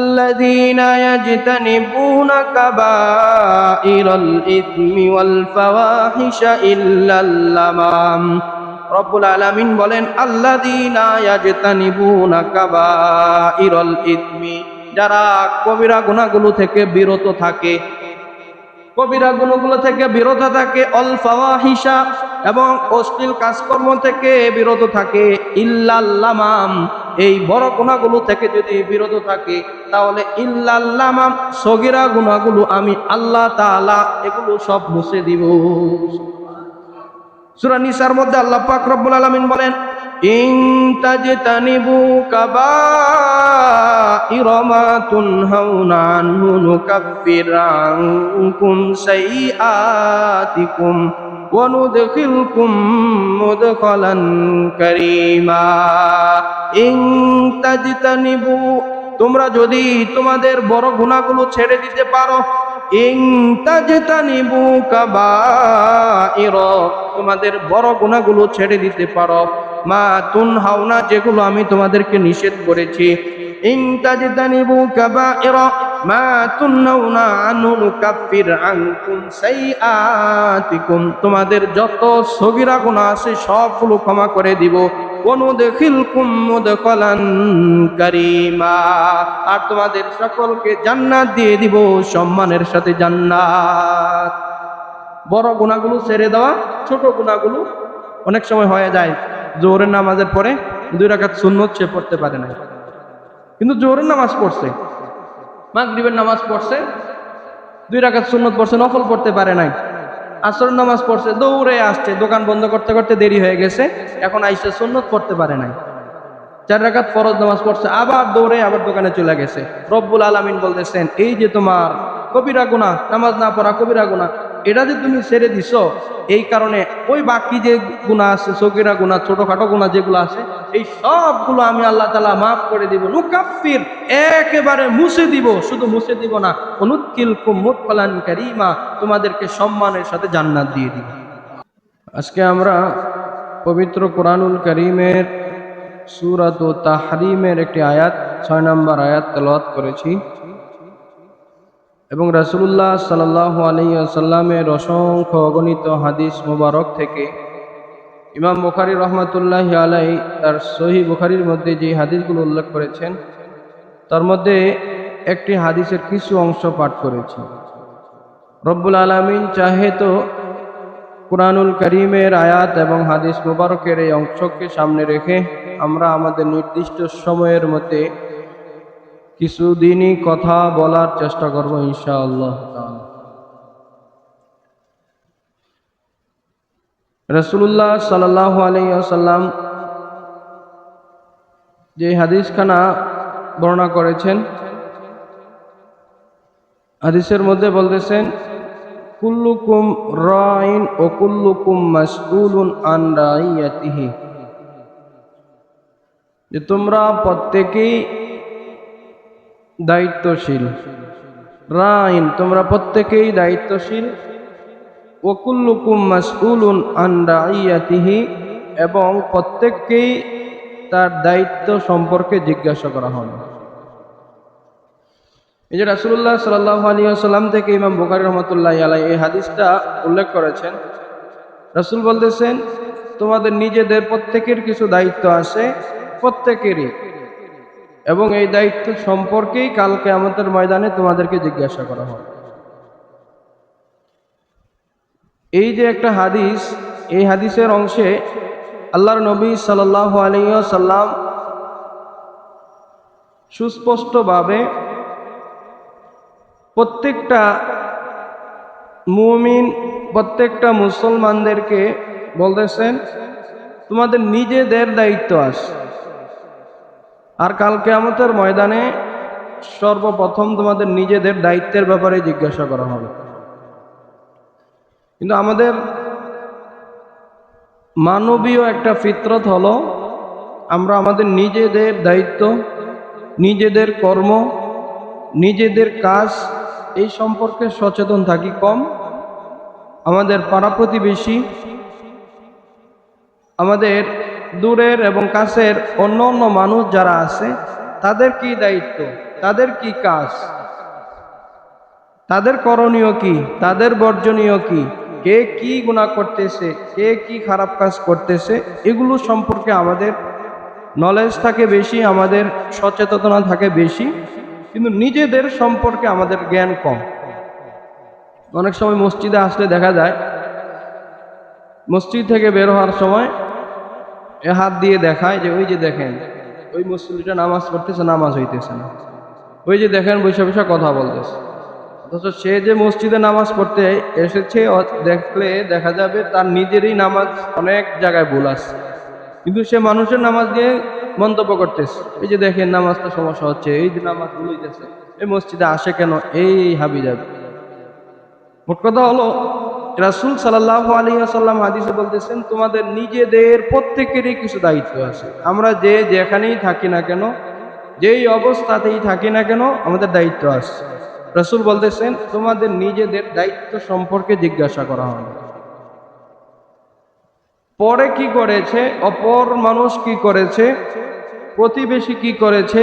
الذين يجتنبون كبائر الإثم والفواحش إلا اللمام রব্বুল আলামিন বলেন আল্লাযীনা ইয়াজতানিবুনা কাবাইরাল ইসমি, যারা কবিরা গুনাহগুলো থেকে বিরত থাকে, কবিরা গুনাহগুলো থেকে বিরত থাকে, অল ফাওয়াহিশা এবং অশ্লীল কাজকর্ম থেকে বিরত থাকে, ইল্লাল লামাম এই বড় গুনাহগুলো থেকে যদি বিরত থাকে তাহলে ইল্লাল লামাম সগীরা গুনাহগুলো আমি আল্লাহ তাআলা এগুলো সব মুছে দিব। সূরা নিসার মধ্যে আল্লাহ পাক রব্বুল আলামিন বলেন ইন তাজতানিবু কাবাইরা মা তুনহাউনা আনহু নুকাফির আনকুম সাইয়্যাতিকুম ওয়া নুদখিলকুম মুদখালান কারীমা। ইন তাজতানিবু, তোমরা যদি তোমাদের বড় গুনাহগুলো ছেড়ে দিতে পারো, ইন তাজতানিবু কাবাইরা, তোমাদের বড় গুনাহগুলো ছেড়ে দিতে পারো, মা তুনহাউনা যেগুলো আমি তোমাদেরকে নিষেধ করেছি, ইন তাজতানিবু কাবাইরা মা তুনহাউনা আনহু নুকাফির আনকুম সাইয়্যাতিকুম, তোমাদের যত সগীরা গুনাহ আছে সবগুলো ক্ষমা করে দিব, ওয়া নুদখিলকুম মুদখালান কারীমা, আর তোমাদের সকলকে জান্নাত দিয়ে দিব, সম্মানের সাথে জান্নাত। বড় গুনাহগুলো ছেড়ে দেওয়া, ছোট গুনাহগুলো অনেক সময় হয়ে যায় জোহরের নামাজের পরে 2 রাকাত সুন্নত সে পড়তে পারে না, কিন্তু জোহরের নামাজ পড়ছে, মাগরিবের নামাজ পড়ছে, 2 রাকাত সুন্নত পড়ছে, নফল পড়তে পারে নাই, আসরের নামাজ পড়ছে, দৌড়ে আসছে, দোকান বন্ধ করতে করতে দেরি হয়ে গেছে, এখন আইসা সুন্নত পড়তে পারে নাই, 4 রাকাত ফরজ নামাজ পড়ছে, আবার দৌড়ে আবার দোকানে চলে গেছে। রব্বুল আলামিন বলতেছেন এই যে তোমার কবিরা গুনাহ, নামাজ না পড়া কবিরা গুনাহ, এটা যে তুমি ছেড়ে দিছো, এই কারণে ওই বাকি যে গুনাহ আছে, সগীরা গুনাহ, ছোটখাটো গুনাহ যেগুলো আছে, এই সবগুলো আমি আল্লাহ তাআলা মাফ করে দিব, নুকাফির একেবারে মুছে দিব, শুধু মুছে দিব না, অনুদখিলকুম মুদখালান কারীমা, তোমাদেরকে সম্মানের সাথে জান্নাত দিয়ে দিব। আজকে আমরা পবিত্র কোরআনুল কারীমের সূরাত তাহরীমের একটি আয়াত, 6 নম্বর আয়াত তেলাওয়াত করেছি এবং রাসূলুল্লাহ সাল্লাল্লাহু আলাইহি ওয়াসাল্লামের অসংখ্য অগণিত হাদিস মুবারক থেকে ইমাম বুখারী রাহমাতুল্লাহি আলাইহি তার সহিহ বুখারীর মধ্যে যে হাদিসগুলো উল্লেখ করেছেন তার মধ্যে একটি হাদিসের কিছু অংশ পাঠ করেছি। রব্বুল আলামিন চাহে তো কুরআনুল কারীমের আয়াত এবং হাদিস মুবারকের এই অংশকে সামনে রেখে আমরা আমাদের নির্দিষ্ট সময়ের মধ্যে কিছু দিনই কথা বলার চেষ্টা করব ইনশাআল্লাহ তাআলা। রাসূলুল্লাহ সাল্লাল্লাহু আলাইহি ওয়াসাল্লাম যে হাদিসখানা বর্ণনা করেছেন, হাদিসের মধ্যে বলতেছেন কুল্লুকুম রাইন ও কুল্লুকুম মাসউলুন আন রাইয়াতিহি, যে তোমরা প্রত্যেকেই দায়িত্বশীল, রাইন তোমরা প্রত্যেকেই দায়িত্বশীল, ও কুল্লুকুম মাসউলুন আন রাইয়াতিহি এবং প্রত্যেককেই তার দায়িত্ব সম্পর্কে জিজ্ঞাসা করা হবে। এই যে রাসূলুল্লাহ সাল্লাল্লাহু আলাইহি ওয়াসাল্লাম থেকে ইমাম বুখারী রাহমাতুল্লাহি আলাইহি এই হাদিসটা উল্লেখ করেছেন। রাসূল বলতেছেন তোমাদের নিজেদের প্রত্যেকের কিছু দায়িত্ব আছে, প্রত্যেকেরই, এবং এই দায়িত্ব সম্পর্কেই কাল কিয়ামতের ময়দানে তোমাদেরকে জিজ্ঞাসা করা হবে। এই যে একটা হাদিস, এই হাদিসের অংশে আল্লাহর নবী সাল্লাল্লাহু আলাইহি ওয়াসাল্লাম সুস্পষ্টভাবে প্রত্যেকটা মুমিন, প্রত্যেকটা মুসলমানদেরকে বলতেছেন তোমাদের নিজেদের দায়িত্ব আছে, আর কাল কিয়ামতের ময়দানে সর্বপ্রথম তোমাদের নিজেদের দায়িত্বের ব্যাপারে জিজ্ঞাসা করা হবে। কিন্তু আমাদের মানবীয় একটা ফিতরত হলো আমরা আমাদের নিজেদের দায়িত্ব, নিজেদের কর্ম, নিজেদের কাজ এই সম্পর্কে সচেতন থাকি কম। আমাদের পাড়া প্রতিবেশী, আমাদের দূরের এবং কাছের অন্য অন্য মানুষ যারা আছে তাদের কি দায়িত্ব, তাদের কি কাজ, তাদের করণীয় কি, তাদের বর্জনীয় কি, কে কি গুনাহ করতেছে, কে কি খারাপ কাজ করতেছে, এগুলো সম্পর্কে আমাদের নলেজ থাকে বেশি, আমাদের সচেতনতা থাকে বেশি, কিন্তু নিজেদের সম্পর্কে আমাদের জ্ঞান কম। অনেক সময় মসজিদে আসলে দেখা যায় মসজিদ থেকে বের হওয়ার সময় হাত দিয়ে দেখায় যে ওই যে দেখেন ওই মুসল্লিটা নামাজ পড়তেছে, নামাজ হইতেছে না, ওই যে দেখেন বৈশা বৈশা কথা বলতেছে। অথচ সে যে মসজিদে নামাজ পড়তে এসেছে দেখলে দেখা যাবে তার নিজেরই নামাজ অনেক জায়গায় ভুল আছে, কিন্তু সে মানুষের নামাজ নিয়ে মন্তব্য করতেছে, এই যে দেখেন নামাজটা সমস্যা হচ্ছে, এই যে নামাজ ভুল হইতেছে, এই মসজিদে আসে কেন, এই হাবি যাবে। মোট কথা হলো রাসূল সাল্লাল্লাহু আলাইহি ওয়াসাল্লাম হাদিসে বলতেছেন তোমাদের নিজেদের প্রত্যেকেরই কিছু দায়িত্ব আছে। আমরা যে যেখানেই থাকি না কেন, যেই অবস্থাতেই থাকি না কেন, আমাদের দায়িত্ব আছে। রাসূল বলতেছেন তোমাদের নিজেদের দায়িত্ব সম্পর্কে জিজ্ঞাসা করা হবে। পরে কি করেছে, অপর মানুষ কি করেছে, প্রতিবেশী কি করেছে,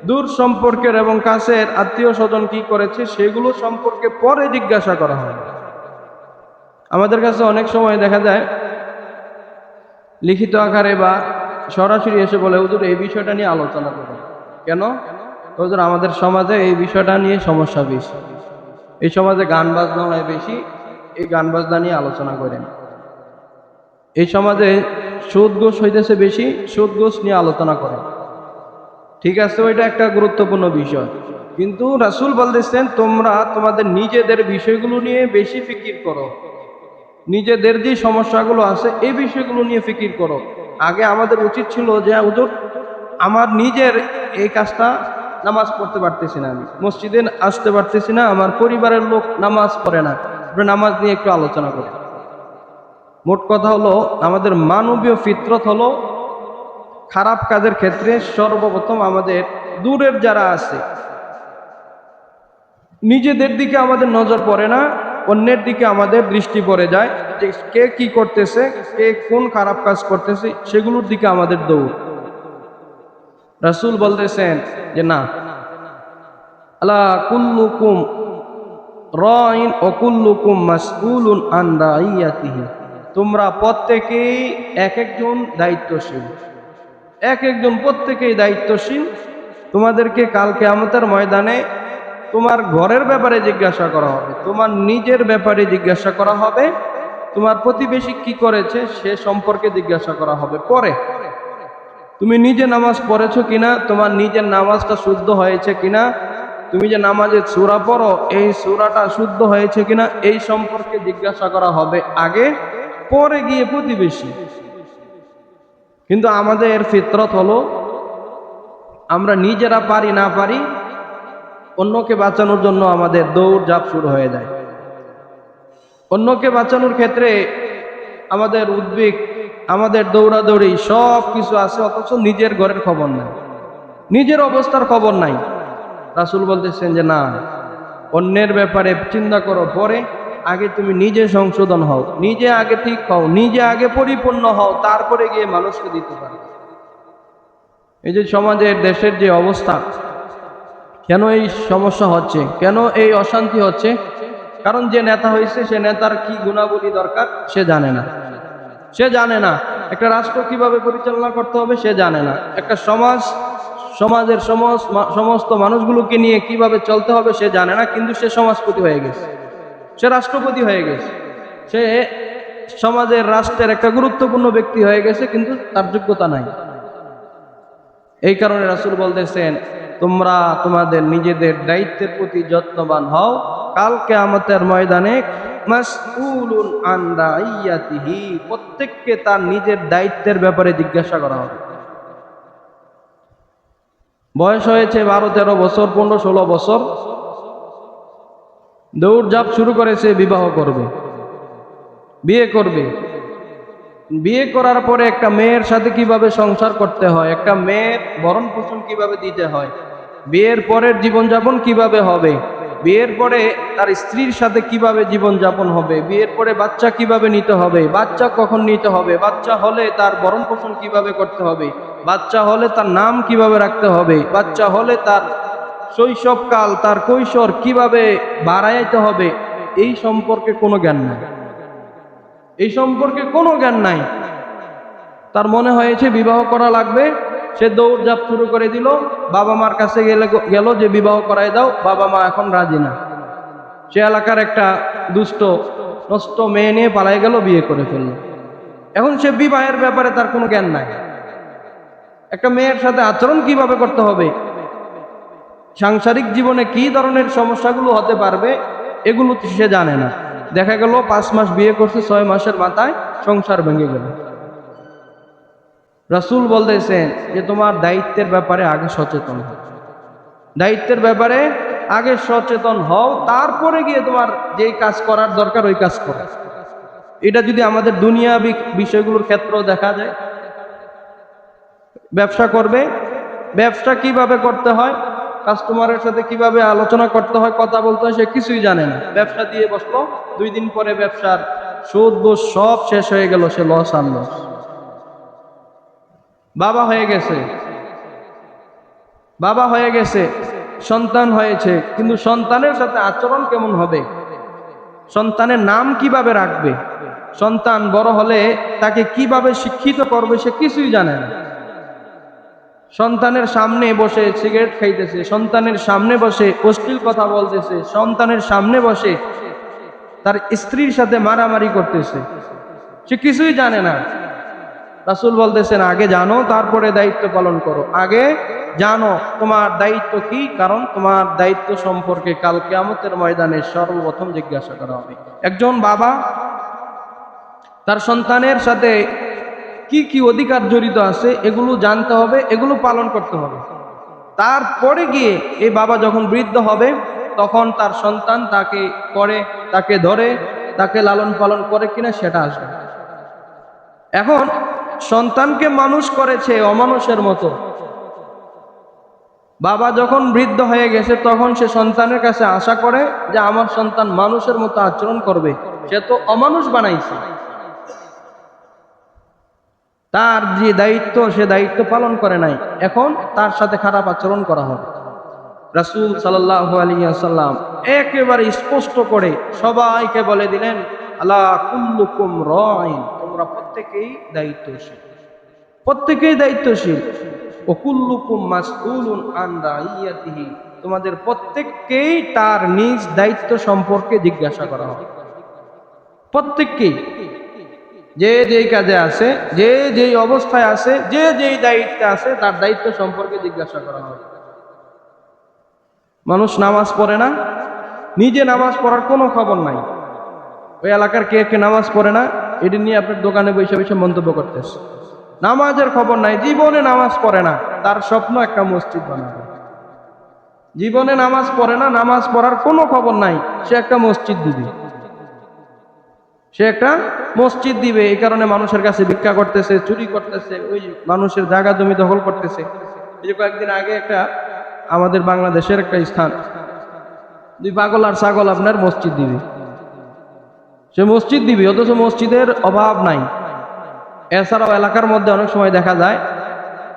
দূর সম্পর্কের এবং কাছের আত্মীয় স্বজন কি করেছে, সেগুলো সম্পর্কে পরে জিজ্ঞাসা করা হয়। আমাদের কাছে অনেক সময় দেখা যায় লিখিত আকারে বা সরাসরি এসে বলে হুজুর এই বিষয়টা নিয়ে আলোচনা করুন। কেন? হুজুর আমাদের সমাজে এই বিষয়টা নিয়ে সমস্যা বেশি, এই সমাজে গান বাজনা হয় বেশি, এই গান বাজনা নিয়ে আলোচনা করেন। এই সমাজে সুদ ঘুষ হইতেছে বেশি, সুদ ঘুষ নিয়ে আলোচনা করেন। ঠিক আছে, ওইটা একটা গুরুত্বপূর্ণ বিষয়, কিন্তু রাসূল বলতেছেন তোমরা তোমাদের নিজেদের বিষয়গুলো নিয়ে বেশি ফিকির করো, নিজেদের যে সমস্যাগুলো আছে এই বিষয়গুলো নিয়ে ফিকির করো। আগে আমাদের উচিত ছিল যে হুজুর আমার নিজের এই কাজটা, নামাজ পড়তে পারতেছি না, আমি মসজিদে আসতে পারতেছি না, আমার পরিবারের লোক নামাজ পড়ে না, আমরা নামাজ নিয়ে একটু আলোচনা করি। মোট কথা হলো আমাদের মানবীয় ফিতরত হলো খারাপ কাজের ক্ষেত্রে সর্বপ্রথম আমাদের দূরের যারা আছে নিজেদের দিকে আমাদের নজর পড়ে না, অন্যের দিকে আমাদের দৃষ্টি পড়ে যায় যে কে কি করতেছে, কে কোন খারাপ কাজ করতেছে, সেগুলোর দিকে আমাদের দৌড়। রাসূল বলতেছেন যে না, আলা কুল্লুকুম রাইন ওয়া কুল্লুকুম মাসউলুন আন রাইয়াতিহি, তোমরা প্রত্যেকেই এক একজন দায়িত্বশীল, এক একজন প্রত্যেকেই দায়িত্বশীল। তোমাদেরকে কাল কিয়ামতের ময়দানে তোমার ঘরের ব্যাপারে জিজ্ঞাসা করা হবে, তোমার নিজের ব্যাপারে জিজ্ঞাসা করা হবে, তোমার প্রতিবেশী কি করেছে সে সম্পর্কে জিজ্ঞাসা করা হবে। পরে তুমি নিজে নামাজ পড়েছো কিনা, তোমার নিজের নামাজটা শুদ্ধ হয়েছে কিনা, তুমি যে নামাজে সূরা পড়ো এই সূরাটা শুদ্ধ হয়েছে কিনা, এই সম্পর্কে জিজ্ঞাসা করা হবে আগে, পরে গিয়ে প্রতিবেশী। কিন্তু আমাদের ফিতরত হলো আমরা নিজেরা পারি না পারি, অন্যকে বাঁচানোর জন্য আমাদের দৌড়ঝাঁপ শুরু হয়ে যায়। অন্যকে বাঁচানোর ক্ষেত্রে আমাদের উদ্বেগ, আমাদের দৌড়াদৌড়ি সব কিছু আছে, অথচ নিজের ঘরের খবর নাই, নিজের অবস্থার খবর নাই। রাসূল বলতেছেন যে না, অন্যের ব্যাপারে চিন্তা করো পরে, আগে তুমি নিজে সংশোধন হও, নিজে আগে ঠিক হও, নিজে আগে পরিপূর্ণ হও, তারপরে গিয়ে মানুষকে দিতে পারো। এই যে সমাজের দেশের যে অবস্থা, কেন এই সমস্যা হচ্ছে, কেন এই অশান্তি হচ্ছে, কারণ যে নেতা হয়েছে সে নেতার কি গুণাবলী দরকার সে জানে না, সে জানে না একটা রাষ্ট্র কিভাবে পরিচালনা করতে হবে সে জানে না, একটা সমাজের সমস্ত মানুষগুলোকে নিয়ে কিভাবে চলতে হবে সে জানে না, কিন্তু সে সমাজপতি হয়ে গেছে, সে রাষ্ট্রপতি হয়ে গেছে, সে সমাজের রাষ্ট্রের একটা গুরুত্বপূর্ণ ব্যক্তি হয়ে গেছে, কিন্তু তার যোগ্যতা নাই। এই কারণে রাসূল বলতেছেন তোমরা তোমাদের নিজেদের দায়িত্বের প্রতি যত্নবান হও, কাল কিয়ামতের ময়দানে মাসউলুন আন রাইয়াতিহি, প্রত্যেককে তার নিজের দায়িত্বের ব্যাপারে জিজ্ঞাসা করা হবে। বয়স হয়েছে 12-13 বছর, 15-16 বছর, দৌড়ঝাঁপ শুরু করেছে, বিবাহ করবে, বিয়ে করবে। বিয়ে করার পরে একটা মেয়ের সাথে কিভাবে সংসার করতে হয়, একটা মেয়ের ভরণ পোষণ কিভাবে দিতে হয়, বিয়ের পরের জীবনযাপন কিভাবে হবে, বিয়ের পরে তার স্ত্রীর সাথে কিভাবে জীবনযাপন হবে, বিয়ের পরে বাচ্চা কিভাবে নিতে হবে, বাচ্চা কখন নিতে হবে, বাচ্চা হলে তার ভরণ পোষণ কিভাবে করতে হবে, বাচ্চা হলে তার নাম কিভাবে রাখতে হবে, বাচ্চা হলে তার শৈশবকাল, তার কৈশোর কিভাবে বাড়াইতে হবে, এই সম্পর্কে কোনো জ্ঞান নাই। এই সম্পর্কে কোনো জ্ঞান নাই। তার মনে হয়েছে বিবাহ করা লাগবে, সে দৌড়ঝাঁপ শুরু করে দিল। বাবা মার কাছে গেল যে বিবাহ করাই দাও, বাবা মা এখন রাজি না। সে এলাকার একটা দুষ্ট নষ্ট মেয়ে নিয়ে পালাই গেল, বিয়ে করে ফেলল। এখন সে বিবাহের ব্যাপারে তার কোনো জ্ঞান নাই। একটা মেয়ের সাথে আচরণ কিভাবে করতে হবে, সাংসারিক জীবনে কি ধরনের সমস্যাগুলো হতে পারবে, এগুলো সে জানে না। দেখা গেল 5 মাস বিয়ে করছে, 6 মাসের মাথায় সংসার ভেঙে গেল। রাসূল বলতেছেন যে তোমার দায়িত্বের ব্যাপারে আগে সচেতন হও, দায়িত্বের ব্যাপারে আগে সচেতন হও, তারপরে গিয়ে তোমার যেই কাজ করার দরকার ওই কাজ করো। এটা যদি আমাদের দুনিয়াবি বিষয়গুলোর ক্ষেত্রেও দেখা যায়। ব্যবসা করবে, ব্যবসা কিভাবে করতে হয়, কাস্টমারের সাথে কিভাবে আলোচনা করতে হয়, কথা বলতে হয়, সে কিছুই জানে না। ব্যবসা দিয়ে বসলো, 2 দিন পরে ব্যবসার সুদ বুদ সব শেষ হয়ে গেল, সে লস আর লস। বাবা হয়ে গেছে, বাবা হয়ে গেছে, সন্তান হয়েছে, কিন্তু সন্তানের সাথে আচরণ কেমন হবে, সন্তানের নাম কিভাবে রাখবে, সন্তান বড় হলে তাকে কিভাবে শিক্ষিত করবে, সে কিছুই জানে না। সন্তানের সামনে বসে সিগারেট খাইতেছে, সন্তানের সামনে বসে অশ্লীল কথা বলতেছে, সন্তানের সামনে বসে তার স্ত্রীর সাথে মারামারি করতেছে, সে কিছুই জানে না। রাসূল বলতেছেন আগে জানো, তারপরে দায়িত্ব পালন করো। আগে জানো তোমার দায়িত্ব কি, কারণ তোমার দায়িত্ব সম্পর্কে কাল কিয়ামতের ময়দানে সর্বপ্রথম জিজ্ঞাসা করা হবে। একজন বাবা তার সন্তানের সাথে কি কি অধিকার জড়িত আছে এগুলো জানতে হবে, এগুলো পালন করতে হবে। তারপরে গিয়ে এই বাবা যখন বৃদ্ধ হবে, তখন তার সন্তান তাকে করে, তাকে ধরে, তাকে লালন পালন করে কিনা সেটা আসবে। এখন সন্তানকে মানুষ করেছে অমানুষের মতো। বাবা যখন বৃদ্ধ হয়ে গেছে, তখন সে সন্তানের কাছে আশা করে যে আমার সন্তান মানুষের মতো আচরণ করবে, সে তো অমানুষ বানাইছে। তার যে দায়িত্ব, সে দায়িত্ব পালন করে নাই, এখন তার সাথে খারাপ আচরণ করা হবে। রাসূল সাল্লাল্লাহু আলাইহি ওয়াসাল্লাম একেবারে স্পষ্ট করে সবাইকে বলে দিলেন, আলা কুল্লুকুম রাইন, তোমরা প্রত্যেকেই দায়িত্বশীল, প্রত্যেকেই দায়িত্বশীল। ও কুল্লুকুম মাসউলুন আন রাইয়াতিহি, তোমাদের প্রত্যেককেই তার নিজ দায়িত্ব সম্পর্কে জিজ্ঞাসা করা হবে। প্রত্যেককেই, যে যেই কাজে আছে, যে যেই অবস্থায় আছে, যে যেই দায়িত্বে আছে, তার দায়িত্ব সম্পর্কে জিজ্ঞাসা করা হবে। মানুষ নামাজ পড়ে না, নিজে নামাজ পড়ার কোনো খবর নাই, ওই এলাকার কে কে নামাজ পড়ে না এটি নিয়ে আপনার দোকানে বসে বসে মন্তব্য করতেছে। নামাজের খবর নাই, জীবনে নামাজ পড়ে না, তার স্বপ্ন একটা মসজিদ বানাবে। জীবনে নামাজ পড়ে না, নামাজ পড়ার কোনো খবর নাই, সে একটা মসজিদ দিবে, সে একটা মসজিদ দিবে। এই কারণে মানুষের কাছে ভিক্ষা করতেছে, চুরি করতেছে, ওই মানুষের জায়গা জমি দখল করতেছে। এই যে কয়েকদিন আগে একটা আমাদের বাংলাদেশের একটা স্থান, 2 পাগল আর ছাগল আপনার মসজিদ দিবে, সে মসজিদ দিবে, অথচ মসজিদের অভাব নাই। এছাড়াও এলাকার মধ্যে অনেক সময় দেখা যায়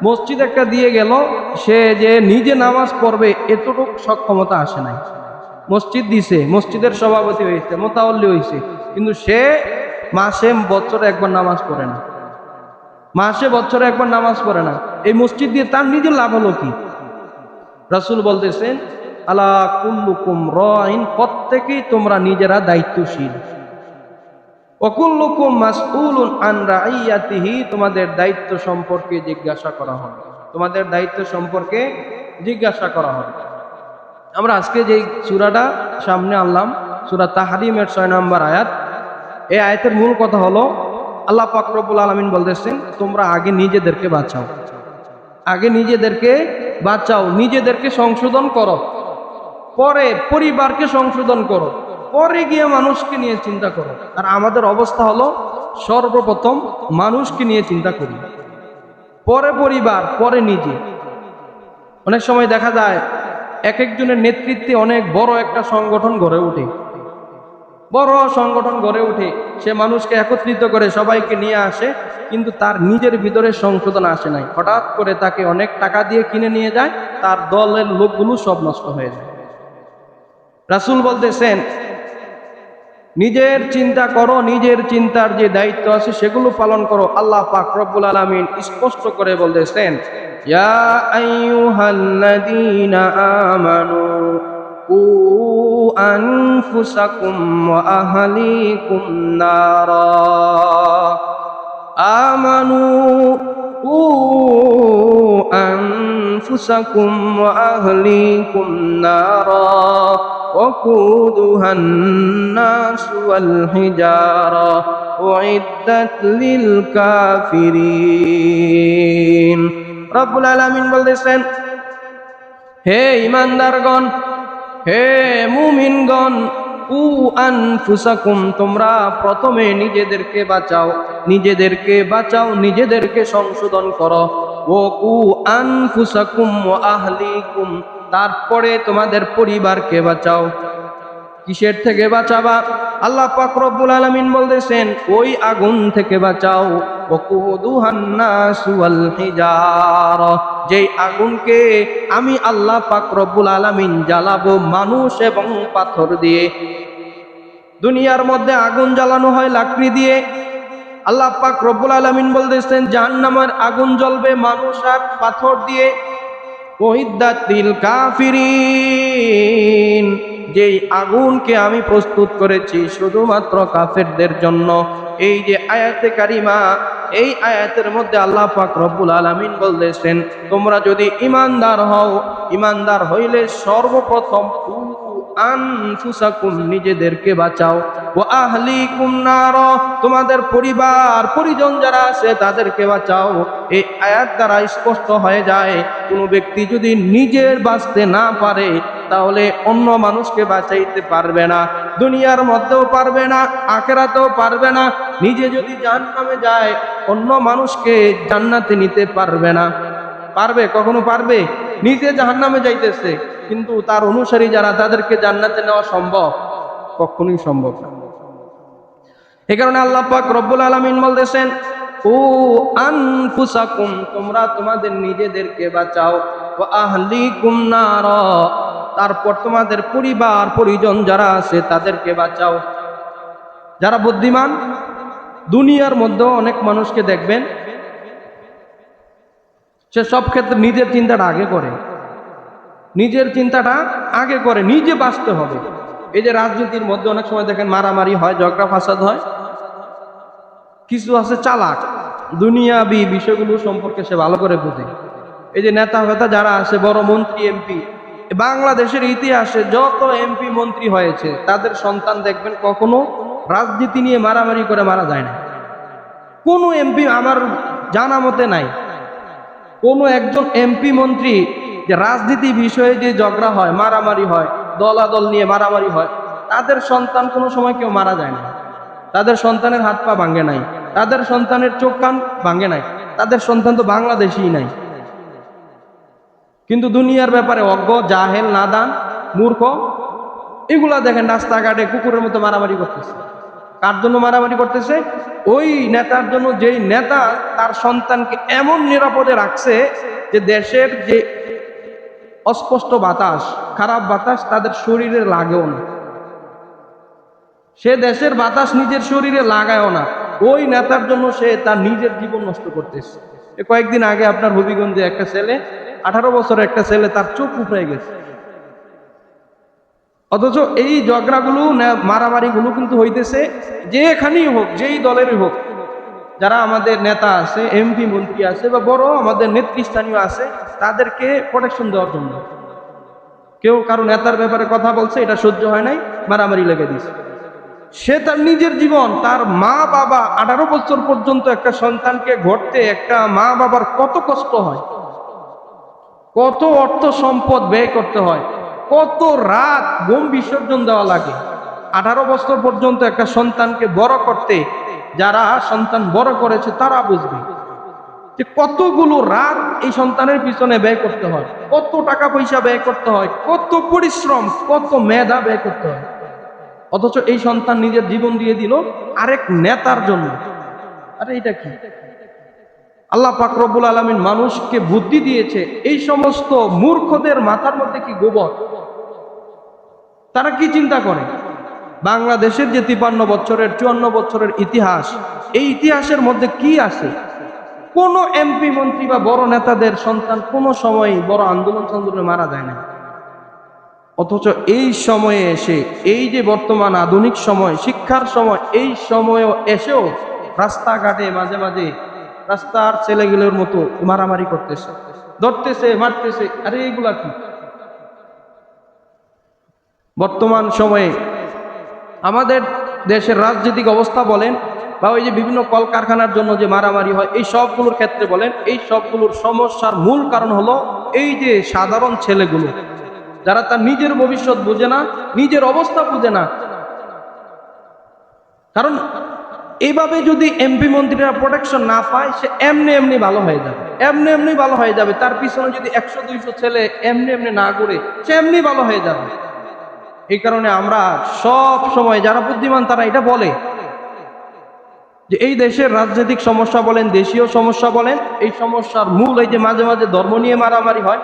মসজিদ একটা দিয়ে গেল, সে যে নিজে নামাজ পড়বে এতটুকু সক্ষমতা আসে নাই। মসজিদ দিছে, মসজিদের সভাপতি হয়েছে, মোতাওয়াল্লি হয়েছে, কিন্তু সে মাসে বছরে একবার নামাজ পড়ে না, মাসে বছরে একবার নামাজ পড়ে না। এই মসজিদ দিয়ে তার নিজের লাভ হলো কি? রাসূল বলতেছেন আলা কুল্লুকুম রাইন, প্রত্যেকেই তোমরা নিজেরা দায়িত্বশীল। ওয়া কুল্লুকুম মাসউলুন আন রাইয়াতিহি, তোমাদের দায়িত্ব সম্পর্কে জিজ্ঞাসা করা হবে, তোমাদের দায়িত্ব সম্পর্কে জিজ্ঞাসা করা হবে। আমরা আজকে যেই সূরাটা সামনে আনলাম, সূরা তাহরিমের 6 নম্বর আয়াত, এই আয়াতের মূল কথা হলো আল্লাহ পাক রব্বুল আলামিন বলতেছেন তোমরা আগে নিজেদেরকে বাঁচাও, আগে নিজেদেরকে বাঁচাও, নিজেদেরকে সংশোধন করো, পরে পরিবারকে সংশোধন করো, পরে গিয়ে মানুষকে নিয়ে চিন্তা করো। আর আমাদের অবস্থা হলো সর্বপ্রথম মানুষকে নিয়ে চিন্তা করি, পরে পরিবার, পরে নিজে। অনেক সময় দেখা যায় এক একজনের নেতৃত্বে অনেক বড় একটা সংগঠন গড়ে ওঠে, বড় সংগঠন গড়ে ওঠে, সে মানুষকে একত্রিত করে সবাইকে নিয়ে আসে, কিন্তু তার নিজের ভিতরে সংশোধন আসে নাই। হঠাৎ করে তাকে অনেক টাকা দিয়ে কিনে নিয়ে যায়, তার দলের লোকগুলো সব নষ্ট হয়ে যায়। রাসূল বলতেছেন, নিজের চিন্তা করো, নিজের চিন্তার যে দায়িত্ব আছে সেগুলো পালন করো। আল্লাহ পাক রব্বুল আলামিন স্পষ্ট করে বলতেছেন, ইয়া আইয়ুহাল্লাযীনা আমানু কু আনফুসাকুম ওয়া আহলিকুম নারা। আমানু কু আনফুসাকুম ওয়া আহলিকুম নারা وقودها الناس والحجارة أعدت للكافرين। রব্বুল আলামিন বলতেছেন, হে ঈমানদারগণ, হে মুমিনগণ, কু আনফুসাকুম, তোমরা প্রথমে নিজেদেরকে বাঁচাও, নিজেদেরকে বাঁচাও, নিজেদেরকে সংশোধন করো। ও কু আনফুসাকুম ওয়া আহলিকুম, তারপরে তোমাদের পরিবারকে বাঁচাও। কিসের থেকে বাঁচাবা? আল্লাহ পাক রব্বুল আলামিন বলতেছেন, ওই আগুন থেকে বাঁচাও। ওয়াকুদুহান নাসু ওয়াল হিজারা, যেই আগুনকে আমি আল্লাহ পাক রব্বুল আলামিন জ্বালাবো মানুষ এবং পাথর দিয়ে। দুনিয়ার মধ্যে আগুন জ্বালানো হয় লাকড়ি দিয়ে, আল্লাহ পাক রব্বুল আলামিন বলতেছেন জাহান্নামের আগুন জ্বলবে মানুষ আর পাথর দিয়ে। ওহিদ্দাতিল কাফিরিন, যেই আগুনকে আমি প্রস্তুত করেছি শুধুমাত্র কাফেরদের জন্য। এই যে আয়াতে কারিমা, এই আয়াতের মধ্যে আল্লাহ পাক রব্বুল আলামিন বলতেছেন, তোমরা যদি ঈমানদার হও, ঈমানদার হইলে সর্বপ্রথম আনফুসাকুম, নিজেদেরকে বাঁচাও, ওয়া আহলিকুম নার, তোমাদের পরিবার পরিজন যারা আছে তাদেরকে বাঁচাও। এই আয়াত দ্বারা স্পষ্ট হয়ে যায়, কোনো ব্যক্তি যদি নিজের বাঁচতে না পারে তাহলে অন্য মানুষকে বাঁচাইতে পারবে না, দুনিয়ার মধ্যেও পারবে না, আখিরাতেও পারবে না। নিজে যদি জাহান্নামে যায় অন্য মানুষকে জান্নাতে নিতে পারবে না। পারবে? কখনো পারবে? নিজে জাহান্নামে যাইতেছে কিন্তু তার অনুসারী যারা, তাদেরকে জান্নাতে নেওয়া সম্ভব? কখনোই সম্ভব না। এই কারণে আল্লাহ পাক রব্বুল আলামিন বলতেছেন, ও আনফুসাকুম, তোমরা তোমাদের নিজেদেরকে বাঁচাও, ওয়া আহলিকুম নার, তারপর তোমাদের পরিবার পরিজন যারা আছে তাদেরকে বাঁচাও। যারা বুদ্ধিমান, দুনিয়ার মধ্যে অনেক মানুষকে দেখবেন সে সব ক্ষেত্রে নিজের চিন্তাটা আগে করে, নিজের চিন্তাটা আগে করে, নিজে বাঁচতে হবে। এই যে রাজনীতির মধ্যে অনেক সময় দেখেন মারামারি হয়, ঝগড়া ফাসাদ হয়, কিছু আছে চালাক, দুনিয়াবি বিষয়গুলো সম্পর্কে সে ভালো করে বোঝে। এই যে নেতা ফেতা যারা আছে, বড় মন্ত্রী এমপি, বাংলাদেশের ইতিহাসে যত এমপি মন্ত্রী হয়েছে তাদের সন্তান দেখবেন কখনো রাজনীতি নিয়ে মারামারি করে মারা যায় না। কোনো এমপি আমার জানা মতে নাই, কোনো একজন এমপি মন্ত্রী যে রাজনীতি বিষয়ে যে ঝগড়া হয়, মারামারি হয়, দলাদল নিয়ে মারামারি হয়, তাদের সন্তান কোনো সময় কেউ মারা যায় না। তাদের সন্তানের হাত পা ভাঙে নাই, তাদের সন্তানের চোখ কান ভাঙে নাই, তাদের সন্তান তো বাংলাদেশই নাই। কিন্তু দুনিয়ার ব্যাপারে অজ্ঞ, জাহেল, নাদান, মূর্খ, এগুলা দেখেন রাস্তাঘাটে কুকুরের মতো মারামারি করতেছে। কার জন্য মারামারি করতেছে? ওই নেতার জন্য, যেই নেতা তার সন্তানকে এমন নিরাপদে রাখছে যে দেশের যে অস্পষ্ট বাতাস, খারাপ বাতাস তাদের শরীরে লাগেও না, সে দেশের বাতাস নিজের শরীরে লাগায়ও না। ওই নেতার জন্য সে তার নিজের জীবন নষ্ট করতেছে। কয়েকদিন আগে আপনার হবিগঞ্জে একটা ছেলে, 18 বছরের একটা ছেলে, তার চোখ উপড়ে গেছে। অথচ এই ঝগড়াগুলো, মারামারিগুলো কিন্তু হইতেছে যেখানেই হোক, যেই দলেরই হোক, যারা আমাদের নেতা আছে, এমপি মন্ত্রী আছে বা বড় আমাদের নেতৃস্থানীয় আছে, তাদেরকে প্রোটেকশন দেওয়ার জন্য। কেউ কারো নেতার ব্যাপারে কথা বলছে, এটা সহ্য হয় নাই, মারামারি লেগে দিছে। সে তার নিজের জীবন, তার মা বাবা, 18 বছর পর্যন্ত একটা সন্তানকে গড়তে একটা মা বাবার কত কষ্ট হয়, কত অর্থ সম্পদ ব্যয় করতে হয়, কত রাত ঘুম বিসর্জন দেওয়া লাগে। 18 বছর পর্যন্ত একটা সন্তানকে বড় করতে যারা সন্তান বড় করেছে তারা বুঝবে যে কতগুলো রাত এই সন্তানের পিছনে ব্যয় করতে হয়, কত টাকা পয়সা ব্যয় করতে হয়, কত পরিশ্রম, কত মেধা ব্যয় করতে হয়। অথচ এই সন্তান নিজের জীবন দিয়ে দিল আরেক নেতার জন্য। আরে এটা কি? আল্লাহ পাক রব্বুল আলামিন মানুষকে বুদ্ধি দিয়েছে, এই সমস্ত মূর্খদের মাথার মধ্যে কি গোবর? তারা কি চিন্তা করে? বাংলাদেশের যে 53 বছরের 54 বছরের ইতিহাস, এই ইতিহাসের মধ্যে কি আছে? কোন এমপি মন্ত্রী বা বড় নেতাদের সন্তান কোনো সময় বড় আন্দোলনে মারা যায় না। অথচ এই সময়ে এসে, এই যে বর্তমান আধুনিক সময়, শিক্ষার সময়, এই সময়ে এসেও রাস্তাঘাটে মাঝে মাঝে রাস্তার ছেলেগুলোর মতো মারামারি করতেছে, ধরতেছে, মারতেছে। আরে এইগুলা কি? বর্তমান সময়ে আমাদের দেশের রাজনৈতিক অবস্থা বলেন, বা ওই যে বিভিন্ন কলকারখানার জন্য যে মারামারি হয়, এই সবগুলোর ক্ষেত্রে বলেন, এই সবগুলোর সমস্যার মূল কারণ হলো এই যে সাধারণ ছেলেগুলো, যারা তার নিজের ভবিষ্যৎ বুঝে না, নিজের অবস্থা বুঝে না। কারণ এইভাবে যদি এমপি মন্ত্রীরা প্রোটেকশন না পায়, সে এমনি এমনি ভালো হয়ে যাবে, এমনি এমনি ভালো হয়ে যাবে। তার পিছনে যদি 100-200 ছেলে এমনি এমনি না ঘুরে, সে এমনি ভালো হয়ে যাবে। এই কারণে আমরা সব সময়, যারা বুদ্ধিমান তারা এটা বলে যে এই দেশের রাজনৈতিক সমস্যা বলেন, দেশীয় সমস্যা বলেন, এই সমস্যার মূল এই যে মাঝে মাঝে ধর্ম নিয়ে মারামারি হয়।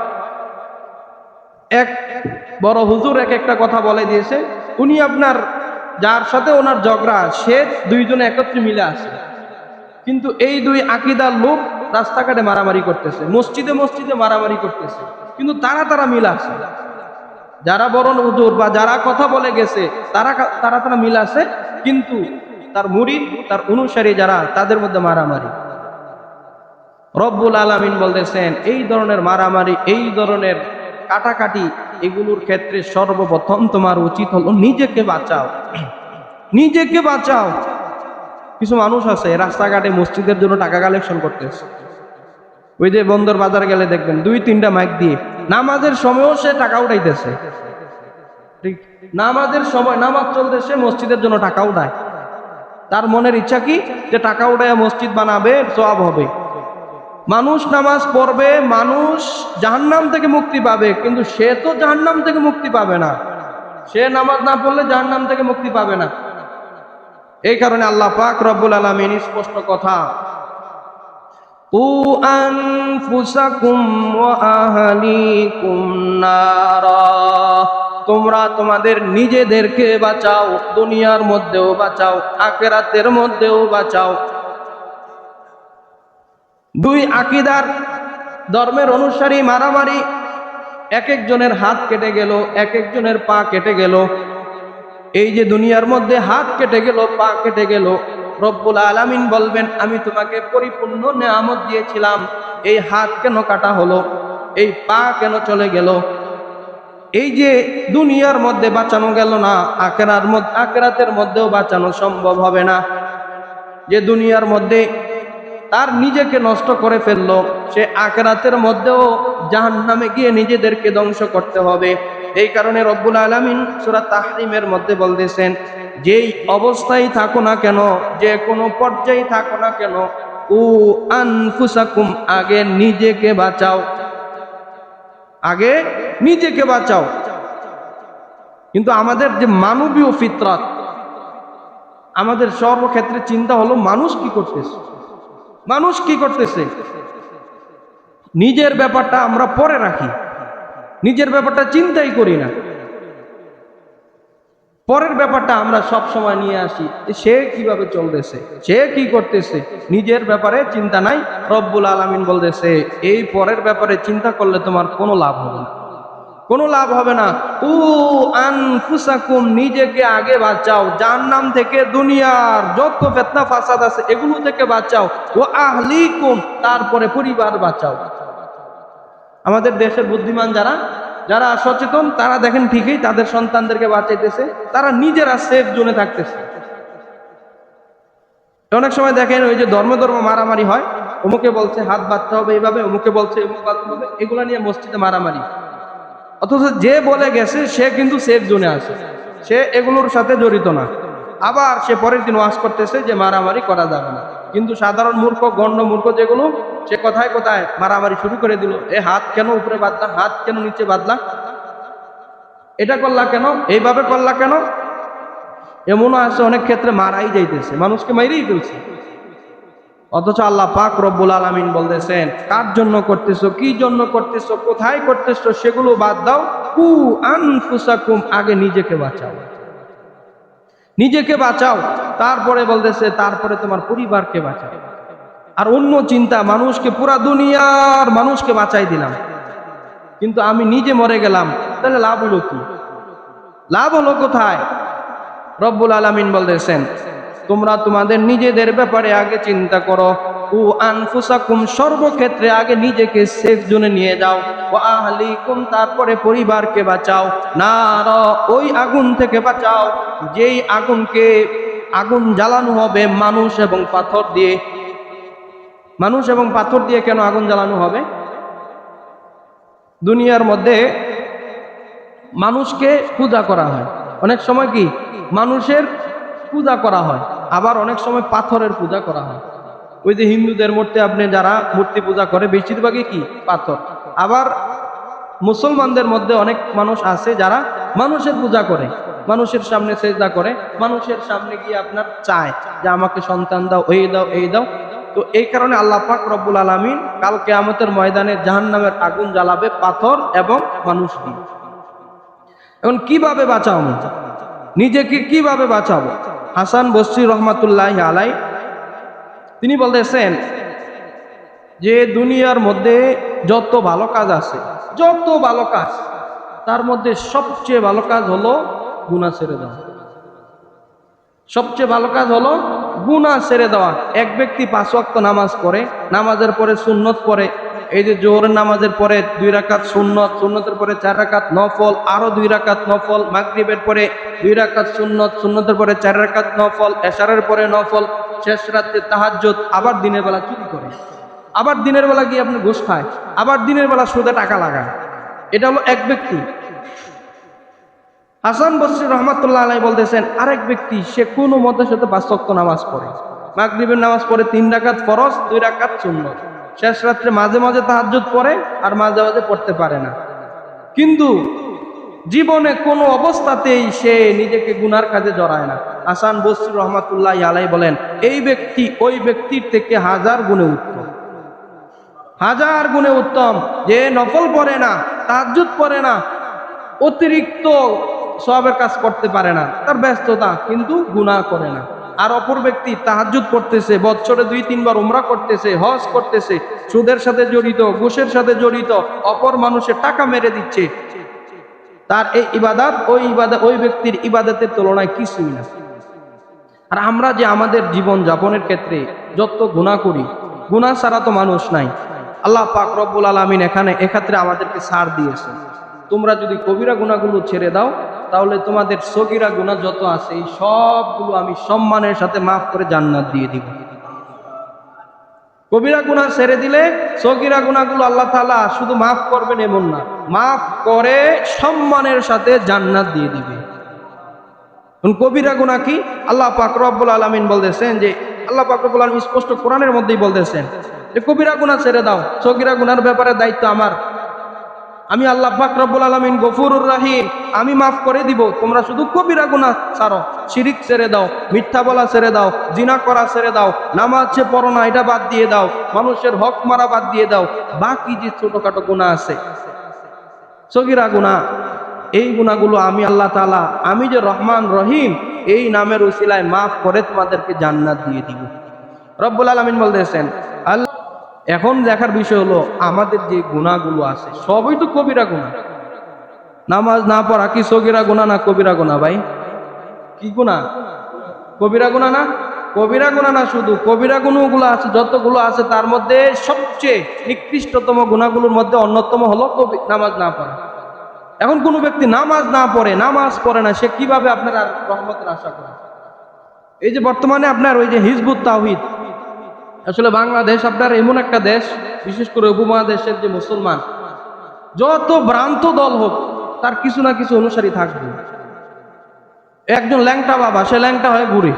এক বড় হুজুর একটা কথা বলে দিয়েছে, উনি আপনার যার সাথে ওনার ঝগড়া, সে দুইজনে একত্রে মিলে আছে, কিন্তু এই দুই আকীদার লোক রাস্তাঘাটে মারামারি করতেছে, মসজিদে মসজিদে মারামারি করতেছে, কিন্তু তারা মিলে আছে। যারা বড় হুজুর বা যারা কথা বলে গেছে, তারা মিলে আছে, কিন্তু তার মুরিদ, তার অনুসারী যারা, তাদের মধ্যে মারামারি। রব্বুল আলামিন বলতেছেন, এই ধরনের মারামারি, এই ধরনের কাটাকাটি, এগুলোর ক্ষেত্রে সর্বপ্রথম তোমার উচিত হলো নিজেকে বাঁচাও, নিজেকে বাঁচাও। কিছু মানুষ আছে রাস্তাঘাটে মসজিদের জন্য টাকা কালেকশন করতেছে। ওই যে বন্দর বাজার গেলে দেখবেন 2-3টা মাইক দিয়ে নামাজের সময়ও সে টাকা উঠাইতেছে। ঠিক, নামাজের সময় নামাজ চলতেছে, মসজিদের জন্য টাকা উঠায়। তার মনের ইচ্ছা কি? যে টাকা উঠায় মসজিদ বানাবে, সওয়াব হবে। মানুষ নামাজ পড়বে, মানুষ জাহান্নাম থেকে মুক্তি পাবে, কিন্তু সে তো জাহান্নাম থেকে মুক্তি পাবে না। সে নামাজ না পড়লে জাহান্নাম থেকে মুক্তি পাবে না। এই কারণে আল্লাহ পাক রব্বুল আলামিন স্পষ্ট কথা, উ আনফুসাকুম ওয়া আহলিকুম নারা, তোমরা তোমাদের নিজেদেরকে বাঁচাও, দুনিয়ার মধ্যেও বাঁচাও, আখিরাতের মধ্যেও বাঁচাও। দুই আকীদার ধর্মের অনুসারী মারামারি, এক একজনের হাত কেটে গেল, এক একজনের পা কেটে গেল। এই যে দুনিয়ার মধ্যে হাত কেটে গেল, পা কেটে গেল, রব্বুল আলামিন বলবেন, আমি তোমাকে পরিপূর্ণ নেয়ামত দিয়েছিলাম, এই হাত কেন কাটা হলো, এই পা কেন চলে গেল? এই যে দুনিয়ার মধ্যে বাঁচানো গেল না, আখিরাতের মধ্যেও বাঁচানো সম্ভব হবে না। যে দুনিয়ার মধ্যে তার নিজেকে নষ্ট করে ফেললো, সে আখিরাতের মধ্যেও জাহান্নামে গিয়ে নিজেদেরকে ধ্বংস করতে হবে। এই কারণে রব্বুল আলামিন সূরা তাহরিমের মধ্যে বলতেছেন, যেই অবস্থায় থাকো না কেন, যে কোনো পর্যায়ে থাকো না কেন, উ আনফুসাকুম, আগে নিজেকে বাঁচাও, আগে নিজেকে বাঁচাও। কিন্তু আমাদের যে মানবীয় ফিতরত, আমাদের সর্বক্ষেত্রে চিন্তা হলো মানুষ কি করতেছে, মানুষ কি করতেছে। নিজের ব্যাপারটা আমরা পরে রাখি, নিজের ব্যাপারটা চিন্তাই করি না, পরের ব্যাপারটা আমরা সব সময় নিয়ে আসি, সে কিভাবে চলতেছে, সে কি করতেছে, নিজের ব্যাপারে চিন্তা নাই। রব্বুল আলামিন বলতেছে, এই পরের ব্যাপারে চিন্তা করলে তোমার কোনো লাভ হবে না, কোনো লাভ হবে না। উ আনফুসাকুম, নিজেকে আগে বাঁচাও জাহান্নাম থেকে, দুনিয়ার যত ফিতনা ফাসাদ আছে এগুলো থেকে বাঁচাও। ও আহলিকুম, তারপরে পরিবার বাঁচাও। আমাদের দেশের বুদ্ধিমান যারা যারা সচেতন, তারা দেখেন ঠিকই তাদের সন্তানদেরকে বাঁচাইতেছে, তারা নিজেরা সেফ জোনে থাকতেছে। অনেক সময় দেখেন ওই যে ধর্ম মারামারি হয়, অমুকে বলছে হাত বাঁধতে হবে এইভাবে, অমুকে বলছে অমুক বাঁধতে হবে, এগুলা নিয়ে মসজিদে মারামারি। অথচ যে বলে গেছে সে কিন্তু সেফ জোনে আছে, সে এগুলোর সাথে জড়িত না। আবার সে পরের দিন ওয়াজ করতেছে যে মারামারি করা যাবে না, কিন্তু সাধারণ মূর্খ, গণ্ড মূর্খ যেগুলো, সে কোথায় কোথায় মারামারি শুরু করে দিল। এ হাত কেন উপরে বাঁধলা, হাত কেন নিচে বাঁধলা, এটা করলা কেন, এইভাবে করলা কেন? এমনও আছে অনেক ক্ষেত্রে মারাই যাইতেছে, মানুষকে মাইরেই ফেলছে। অথচ আল্লাহ পাক রব্বুল আলামিন বলতেছেন, কার জন্য করতেছো, কি জন্য করতেছো, কোথায় করতেছো সেগুলো বাদ দাও। কু আনফুসাকুম, আগে নিজেকে বাঁচাও, নিজেকে বাঁচাও। তারপরে বলতেছে তারপরে তোমার পরিবারকে বাঁচাও। আর অন্য চিন্তা, মানুষকে, পুরা দুনিয়ার মানুষকে বাঁচাই দিলাম, কিন্তু আমি নিজে মরে গেলাম, তাহলে লাভ হলো কি? লাভ হলো কোথায়? রব্বুল আলামিন বলতেছেন, তোমরা তোমাদের নিজেদের ব্যাপারে আগে চিন্তা করো। ও আনফুসাকুম, সর্বক্ষেত্রে আগে নিজেকে সেফ জোনে নিয়ে যাও। ও আহলিকুম, তারপরে পরিবারকে বাঁচাও। নার, ওই আগুন থেকে বাঁচাও যেই আগুনকে, আগুন জ্বালানো হবে মানুষ এবং পাথর দিয়ে। মানুষ এবং পাথর দিয়ে কেন আগুন জ্বালানো হবে? দুনিয়ার মধ্যে মানুষকে পূজা করা হয়, অনেক সময় কি মানুষের পূজা করা হয়, আবার অনেক সময় পাথরের পূজা করা হয়। ওই যে হিন্দুদের মধ্যে আপনি যারা মূর্তি পূজা করে বেশিরভাগই কি পাথর। আবার মুসলমানদের মধ্যে অনেক মানুষ আছে যারা মানুষের পূজা করে, মানুষের সামনে সেজদা করে, মানুষের সামনে গিয়ে আপনার চায় যে আমাকে সন্তান দাও, এই দাও, এই দাও। তো এই কারণে আল্লাহ পাক রব্বুল আলামিন কাল কিয়ামতের ময়দানে জাহান্নামের আগুন জ্বালাবে পাথর এবং মানুষ দিয়ে। এখন কিভাবে বাঁচাবো, নিজেকে কিভাবে বাঁচাবো? হাসান বসরি রহমাতুল্লাহ আলাই তিনি বলতেছেন যে দুনিয়ার মধ্যে যত ভালো কাজ আছে, যত ভালো কাজ, তার মধ্যে সবচেয়ে ভালো কাজ হলো গুনাহ ছেড়ে দেওয়া। সবচেয়ে ভালো কাজ হলো গুনাহ ছেড়ে দেওয়া। এক ব্যক্তি 5 ওয়াক্ত নামাজ পড়ে, নামাজের পরে সুন্নত পড়ে, এই যে জোহরের নামাজের পরে 2 রাকাত সুন্নত, সুন্নতের পরে 4 রাকাত নফল, আরো 2 রাকাত নফল, মাগরিবের পরে 2 রাকাত সুন্নত, সুন্নতের পরে 4 রাকাত নফল, এশারের পরে নফল, শেষ রাতে তাহাজ্জুদ, আবার দিনের বেলা চুরি করে, আবার দিনের বেলা গিয়ে আপনি ঘুষ খায়, আবার দিনের বেলা সুদে টাকা লাগায়। এটা হলো এক ব্যক্তি। হাসান বসরি রহমাতুল্লাহ আলাইহি বলতেছেন আরেক ব্যক্তি, সে কোনো মতে সাথে 5 ওয়াক্ত নামাজ পড়ে, মাগরিবের নামাজ পড়ে 3 রাকাত ফরজ, 2 রাকাত সুন্নত, শেষ রাত্রে মাঝে মাঝে তাহাজ্জুদ পড়ে আর মাঝে মাঝে পড়তে পারে না, কিন্তু জীবনে কোনো অবস্থাতেই সে নিজেকে গুনার কাজে জড়ায় না। হাসান বসরি রহমাতুল্লাহ আলাইহি বলেন এই ব্যক্তি ওই ব্যক্তির থেকে 1000 গুণে উত্তম, 1000 গুণে উত্তম, যে নফল পড়ে না, তাহাজ্জুদ পড়ে না, অতিরিক্ত সওয়াবের কাজ করতে পারে না, তার ব্যস্ততা, কিন্তু গুনাহ করে না। আর অপর ব্যক্তি তাহাজ্জুদ পড়তেছে, বছরে 2-3 বার উমরা করতেছে, হজ করতেছে, সুদের সাথে জড়িত, ঘুষের সাথে জড়িত, অপর মানুষের টাকা মেরে দিচ্ছে, তার এই ইবাদত ওই ব্যক্তির ইবাদতের তুলনায় কিছুই না। আর আমরা যে আমাদের জীবন যাপনের ক্ষেত্রে যত গুনাহ করি, গুনাহ ছাড়া তো মানুষ নাই। আল্লাহ পাক রব্বুল আলামিন এক্ষেত্রে আমাদেরকে ছাড় দিয়েছে। তোমরা যদি কবিরা গুনাহগুলো ছেড়ে দাও, তাহলে তোমাদের সগীরা গুনাহ যত আছে এই সবগুলো আমি সম্মানের সাথে মাফ করে জান্নাত দিয়ে দিব। কবিরা গুনাহ ছেড়ে দিলে সগীরা গুনাহগুলো আল্লাহ তাআলা শুধু মাফ করবেন এমন না, মাফ করে সম্মানের সাথে জান্নাত দিয়ে দিবে। কবিরা গুনাহ কি? আল্লাহ পাক রব্বুল আলামিন বলতেছেন যে, আল্লাহ পাক রব্বুল আলামিন স্পষ্ট কোরআনের মধ্যেই বলতেছেন যে কবিরা গুনাহ ছেড়ে দাও, সগীরা গুনার ব্যাপারে দায়িত্ব আমার। আমি আল্লাহ পাক রব্বুল আলামিন গফুরুর রহিম, আমি মাফ করে দিব। তোমরা শুধু কবিরা গুনাহ ছাড়ো, শিরিক ছেড়ে দাও, মিথ্যা বলা ছেড়ে দাও, জিনা করা ছেড়ে দাও, নামাজ যে পড়ো না এটা বাদ দিয়ে দাও, মানুষের হক মারা বাদ দিয়ে দাও, বাকি যে ছোটখাটো গুনাহ আছে সগীরা গুনাহ, এই গুনাহগুলো আমি আল্লাহ তাআলা, আমি যে রহমান রহিম এই নামের উসিলায় মাফ করে তোমাদেরকে জান্নাত দিয়ে দিব। রব্বুল আলামিন বলতেছেন আল্লাহ। এখন দেখার বিষয় হলো আমাদের যে গুনাহগুলো আছে সবই তো কবিরা গুনাহ। নামাজ না পড়া কি সগীরা গুনাহ না কবিরা গুনাহ? ভাই কি গুনাহ? কবিরা গুনাহ না? কবিরা গুনাহ না, শুধু কবিরা গুনাহগুলো আছে যতগুলো আছে তার মধ্যে সবচেয়ে নিকৃষ্টতম গুনাহগুলোর মধ্যে অন্যতম হলো নামাজ না পড়া। এখন কোনো ব্যক্তি নামাজ না পড়ে, নামাজ পড়ে না, সে কিভাবে আপনার রহমতের আশা করে? এই যে বর্তমানে আপনার ওই যে হিজবুত তাওহীদ, আসলে বাংলাদেশ আপনার এমন একটা দেশ, বিশেষ করে উপমহাদেশের যে মুসলমান, যত ভ্রান্ত দল হোক তার কিছু না কিছু অনুসারী থাকবে। একজন ল্যাংটা বাবা, সে ল্যাংটা হয়ে ঘুরে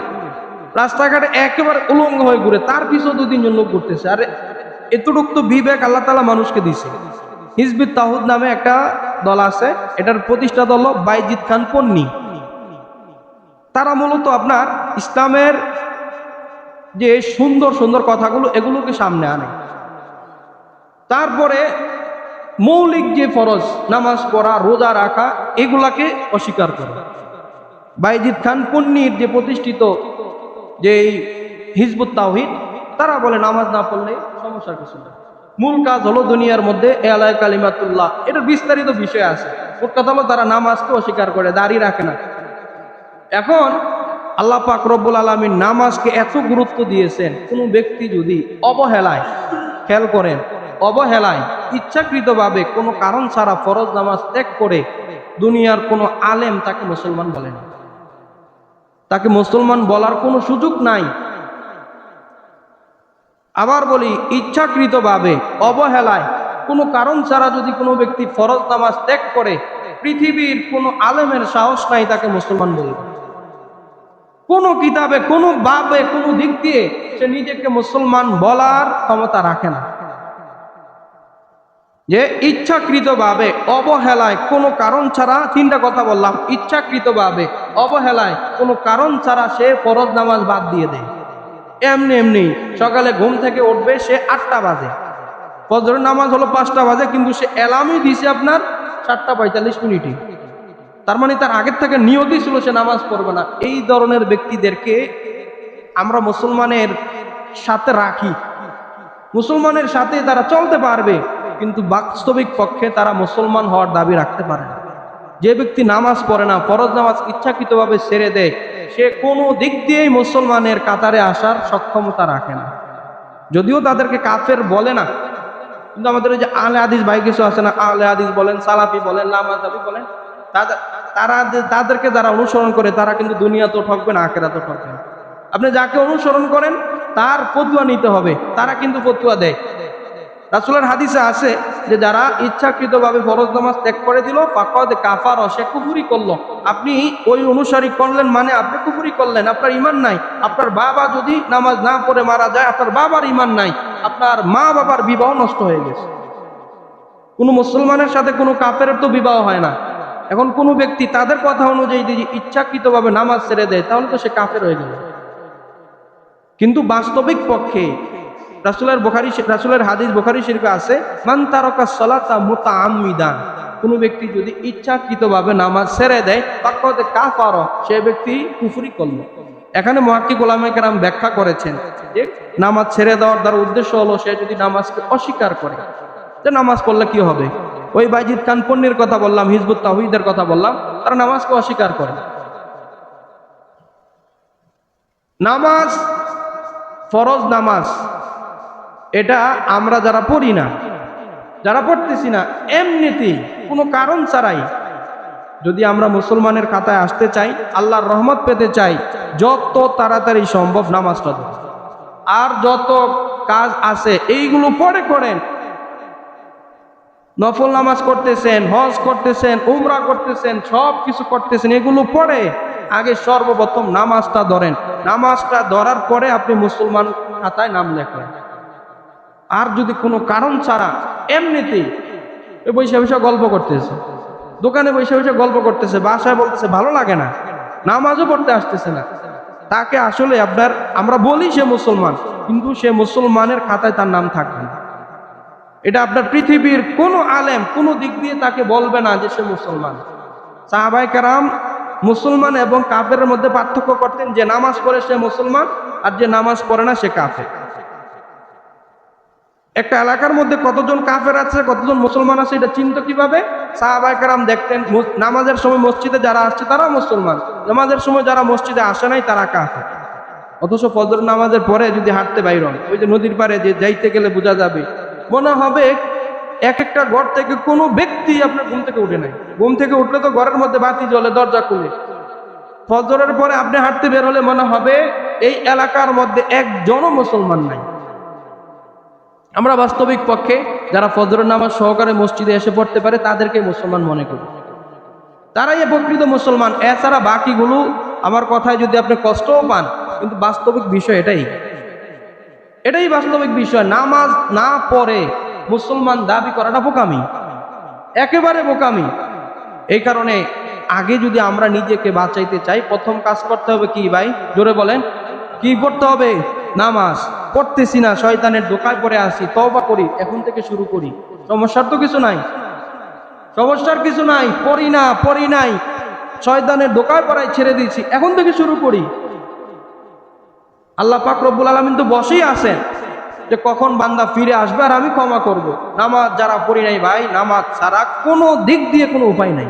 রাস্তাঘাটে, একেবারে উলঙ্গ হয়ে ঘুরে, তার পিছু 2-3 জন লোক ঘুরতেছে। আরে এতটুক তো বিবেক আল্লাহ তাআলা মানুষকে দিছে। হিজবুত তাওহীদ নামে একটা দল আছে, এটার প্রতিষ্ঠাতা হলো বাইজিদ খান পন্নী। তারা মূলত আপনার ইসলামের যে সুন্দর সুন্দর কথাগুলো এগুলোকে সামনে আনে, তারপরে মৌলিক যে ফরজ নামাজ পড়া রোজা রাখা এগুলাকে অস্বীকার করে। বাইজিদ খান পন্নীর যে প্রতিষ্ঠিত যে হিজবুত তাওহীদ, তারা বলে নামাজ না পড়লে সমস্যার কিছু নেই, মূল কাজ হলো দুনিয়ার মধ্যে এলায় কালিমাতুল্লাহ। এটার বিস্তারিত বিষয় আছে। মোট কথা হলো তারা নামাজকে অস্বীকার করে, দাড়ি রাখে না। এখন আল্লাহ পাক রব্বুল আলামিন নামাজকে এত গুরুত্ব দিয়েছেন, কোন ব্যক্তি যদি অবহেলায়, খেয়াল করেন, অবহেলায় ইচ্ছাকৃতভাবে কোনো কারণ ছাড়া ফরজ নামাজ ত্যাগ করে, দুনিয়ার কোনো আলেম তাকে মুসলমান বলে না, তাকে মুসলমান বলার কোনো সুযোগ নাই। আবার বলি, ইচ্ছাকৃতভাবে অবহেলায় কোনো কারণ ছাড়া যদি কোনো ব্যক্তি ফরজ নামাজ ত্যাগ করে, পৃথিবীর কোনো আলেমের সাহস নাই তাকে মুসলমান বলবে। কোনো কিতাবে, কোনো বাবে, কোনো দিক দিয়ে সে নিজেকে মুসলমান বলার ক্ষমতা রাখে না। যে ইচ্ছাকৃতভাবে অবহেলায় কোনো কারণ ছাড়া, তিনটা কথা বললাম, ইচ্ছাকৃতভাবে অবহেলায় কোনো কারণ ছাড়া সে ফরজ নামাজ বাদ দিয়ে দেয়। এমনি এমনি সকালে ঘুম থেকে উঠবে সে 8টা বাজে, ফজরের নামাজ হলো 5টা বাজে, কিন্তু সে অ্যালার্মই দিছে আপনার 7:45। তার মানে তার আগের থেকে নিয়তই ছিল সে নামাজ পড়বে না। এই ধরনের ব্যক্তিদেরকে আমরা মুসলমানের সাথে রাখি, মুসলমানের সাথে তারা চলতে পারবে, কিন্তু বাস্তবিক পক্ষে তারা মুসলমান হওয়ার দাবি রাখতে পারে না। যে ব্যক্তি নামাজ পড়ে না, ফরজ নামাজ ইচ্ছাকৃতভাবে ছেড়ে দেয়, সে কোনো দিক দিয়েই মুসলমানের কাতারে আসার সক্ষমতা রাখে না। যদিও তাদেরকে কাফের বলে না, কিন্তু আমাদের যে আহলে হাদিস ভাই কিছু আছে না, আহলে হাদিস বলেন, সালাফি বলেন, লামাযাবি বলেন, তাদেরকে যারা অনুসরণ করে তারা কিন্তু দুনিয়া তো ঠকবে না, আখিরাতে ঠকবে না। আপনি যাকে অনুসরণ করেন তার ফতোয়া নিতে হবে, তারা কিন্তু ফতোয়া দেয়। রাসূলের হাদিসে আছে যে যারা ইচ্ছাকৃতভাবে ফরজ নামাজ ত্যাগ করে দিল, ফাকাদ কাফার, সে কুফরি করলো। আপনি ওই অনুসারী করলেন মানে আপনি কুফরি করলেন, আপনার ঈমান নাই। আপনার বাবা যদি নামাজ না পড়ে মারা যায়, আপনার বাবার ঈমান নাই, আপনার মা বাবার বিবাহ নষ্ট হয়ে গেছে। কোনো মুসলমানের সাথে কোনো কাফেরের তো বিবাহ হয় না। এখন কোনো ব্যক্তি তাদের কথা অনুযায়ী যদি ইচ্ছাকৃতভাবে নামাজ ছেড়ে দেয়, তাহলে তো সে কাফের হয়ে গেল। কিন্তু বাস্তবিক পক্ষে রাসূলের হাদিস বুখারী শরীফে আছে, মান তারাকা সালাতা মুতাআম্মিদান, কোনো ব্যক্তি যদি ইচ্ছাকৃতভাবে নামাজ ছেড়ে দেয়, ফাকাদ কাফার, সে ব্যক্তি কুফরি করল। এখানে মুহাক্কিক উলামায়ে কেরাম ব্যাখ্যা করেছেন যে নামাজ ছেড়ে দেওয়ার দ্বারা উদ্দেশ্য হলো সে যদি নামাজকে অস্বীকার করে, যে নামাজ পড়লে কি হবে। ওই বাইজিদ খান পন্নীর কথা বললাম, হিজবুত তাওহীদের কথা বললাম, তারা নামাজকে অস্বীকার করে। নামাজ, ফরজ নামাজ, এটা আমরা যারা পড়ি না, যারা পড়তেছি না, এমনিতেই কোনো কারণ ছাড়াই যদি আমরা মুসলমানের খাতায় আসতে চাই, আল্লাহর রহমত পেতে চাই, যত তাড়াতাড়ি সম্ভব নামাজটা দেব। আর যত কাজ আছে এইগুলো পরে করেন। নফল নামাজ করতেছেন, হজ করতেছেন, উমরা করতেছেন, সব কিছু করতেছেন, এগুলো পরে আগে সর্বপ্রথম নামাজটা ধরেন। নামাজটা ধরার পরে আপনি মুসলমান খাতায় নাম লেখেন। আর যদি কোনো কারণ ছাড়া এমনিতেই বসে বসে গল্প করতেছে, দোকানে বসে বসে গল্প করতেছে, বাসায় বলতেছে ভালো লাগে না, নামাজও পড়তে আসতেছে না, তাকে আসলে আমরা বলি সে মুসলমান, কিন্তু সে মুসলমানের খাতায় তার নাম থাকবে না। এটা আপনার পৃথিবীর কোনো আলেম কোনো দিক দিয়ে তাকে বলবে না যে সে মুসলমান। সাহাবায়ে কেরাম মুসলমান এবং কাফেরের মধ্যে পার্থক্য করতেন, যে নামাজ পড়ে সে মুসলমান, আর যে নামাজ পড়ে না সে কাফের। একটা এলাকার মধ্যে কতজন কাফের আছে, কতজন মুসলমান আছে, এটা চিন্তা কিভাবে? সাহাবায়ে কেরাম দেখতেন নামাজের সময় মসজিদে যারা আসছে তারা মুসলমান, নামাজের সময় যারা মসজিদে আসে নাই তারা কাফের। অথচ ফজর নামাজের পরে যদি হাঁটতে বাইরন, ওই যে নদীর পাড়ে যে যাইতে গেলে বোঝা যাবে, মনে হবে এক একটা ঘর থেকে কোনো ব্যক্তি আপনার ঘুম থেকে উঠে নাই। ঘুম থেকে উঠলে তো ঘরের মধ্যে বাতি জ্বলে, দরজা খুলে। ফজরের পরে আপনি হাঁটতে বের হলে মনে হবে এই এলাকার মধ্যে একজনও মুসলমান নাই। আমরা বাস্তবিক পক্ষে যারা ফজরের নামাজ সহকারে মসজিদে এসে পড়তে পারে তাদেরকে মুসলমান মনে করি, তারাই প্রকৃত মুসলমান। এছাড়া বাকিগুলো আমার কথায় যদি আপনি কষ্টও পান, কিন্তু বাস্তবিক বিষয় এটাই বাস্তবিক বিষয়। নামাজ না পড়ে মুসলমান দাবি করাটা বোকামি, একেবারে বোকামি। এই কারণে আগে যদি আমরা নিজেকে বাঁচাইতে চাই, প্রথম কাজ করতে হবে কি ভাই? জোরে বলেন, কি পড়তে হবে? নামাজ। পড়তেছি না, শয়তানের ধোঁকায় পড়ে আসি, তওবা করি, এখন থেকে শুরু করি। সমস্যার তো কিছু নাই, সমস্যার কিছু নাই। পড়ি নাই, শয়তানের ধোঁকায় পড়ায় ছেড়ে দিয়েছি, এখন থেকে শুরু করি। আল্লাহ পাক রব্বুল আলামিন তো বসেই আছেন যে কখন বান্দা ফিরে আসবে আর আমি ক্ষমা করব। নামাজ যারা পড়ি নাই ভাই, নামাজ ছাড়া কোনো দিক দিয়ে কোনো উপায় নাই।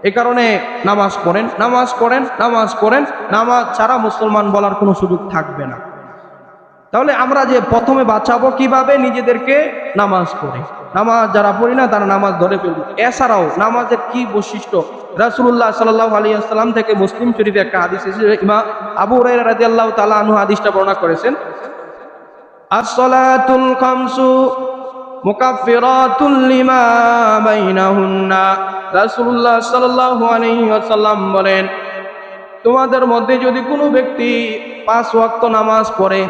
এই কারণে নামাজ পড়েন, নামাজ পড়েন, নামাজ পড়েন। নামাজ ছাড়া মুসলমান বলার কোনো সুযোগ থাকবে না। তাহলে আমরা যে প্রথমে বাঁচাবো কিভাবে? নিজেদেরকে নামাজ পড়ে। নামাজ যারা পড়ি না তারা নামাজ ধরে ফেলবো। এছাড়াও নামাজের কি বৈশিষ্ট্য, রাসূলুল্লাহ সাল্লাল্লাহু আলাইহি ওয়াসাল্লাম থেকে মুসলিম শরীফে একটা হাদিস এসেছে, ইমাম আবু হুরায়রা রাদিয়াল্লাহু তাআলা আনহু হাদিসটা বর্ণনা করেছেন, as-salatul khamsu মুকাফফিরাতুল লিমা বাইনাহুন্না। রাসূলুল্লাহ সাল্লাল্লাহু আলাইহি ওয়াসাল্লাম বলেন, তোমাদের মধ্যে যদি কোনো ব্যক্তি 5 ওয়াক্ত নামাজ পড়ে,